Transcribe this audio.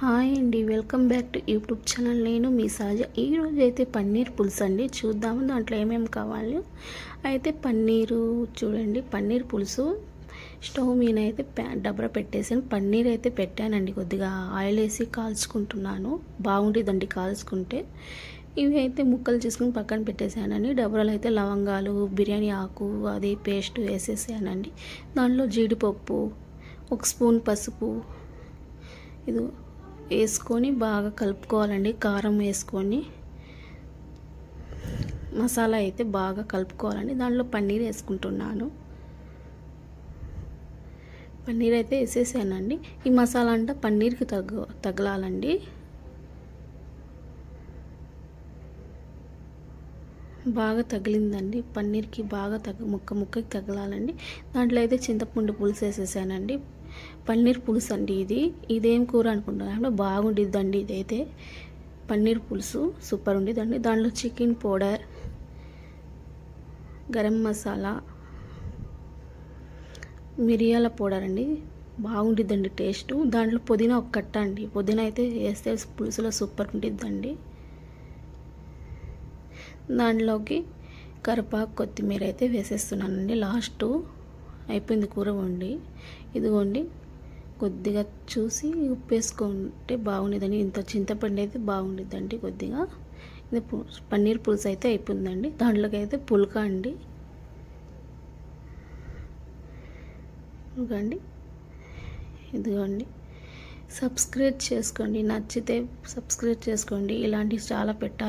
Hi అండి, welcome back to YouTube channel. నేను మీ సహజ. ఈరోజు అయితే పన్నీర్ పులుసు అండి. చూద్దాము దాంట్లో ఏమేమి కావాలి. అయితే పన్నీరు చూడండి, పన్నీర్ పులుసు స్టవ్ మీద అయితే డబ్బర పెట్టేసాను. పన్నీర్ అయితే పెట్టానండి, కొద్దిగా ఆయిల్ వేసి కాల్చుకుంటున్నాను. బాగుంటుందండి కాల్చుకుంటే. ఇవి అయితే ముక్కలు చేసుకుని పక్కన పెట్టేసానండి. డబ్బరాలు అయితే లవంగాలు, బిర్యానీ ఆకు అది పేస్ట్ వేసేసానండి. దాంట్లో జీడిపప్పు, ఒక స్పూన్ పసుపు ఇది వేసుకొని బాగా కలుపుకోవాలండి. కారం వేసుకొని మసాలా అయితే బాగా కలుపుకోవాలండి. దాంట్లో పన్నీర్ వేసుకుంటున్నాను. పన్నీర్ అయితే వేసేసానండి. ఈ మసాలా అంతా పన్నీర్కి తగలాలండి. బాగా తగిలిందండి. పన్నీర్కి బాగా ముక్కకి తగలాలండి. దాంట్లో అయితే చింతపండు పులుసు వేసేసానండి. పన్నీర్ పులుసు అండి ఇదేం కూర అనుకుంటున్నాను, బాగుండిద్దండి. ఇదైతే పన్నీర్ పులుసు సూపర్ ఉండిద్దండి. దాంట్లో చికెన్ పౌడర్, గరం మసాలా, మిరియాల పౌడర్ అండి, బాగుండిద్దండి టేస్ట్. దాంట్లో పుదీనా ఒక కట్ట అండి. పుదీనా అయితే వేస్తే పులుసులో సూపర్ ఉండిద్దండి. దాంట్లోకి కరివేపాకు, కొత్తిమీర అయితే వేసేస్తున్నానండి. లాస్ట్ అయిపోయింది కూర వండి. ఇదిగోండి, కొద్దిగా చూసి ఉప్పు వేసుకుంటే బాగుండేదండి. ఇంత చింతపండు అయితే బాగుండిద్దండి. కొద్దిగా ఇది పన్నీర్ పులుసు అయితే అయిపోయిందండి. దాంట్లోకి అయితే పుల్క అండి. ఇదిగోండి, సబ్స్క్రైబ్ చేసుకోండి. నచ్చితే సబ్స్క్రైబ్ చేసుకోండి. ఇలాంటివి చాలా పెట్టాలి.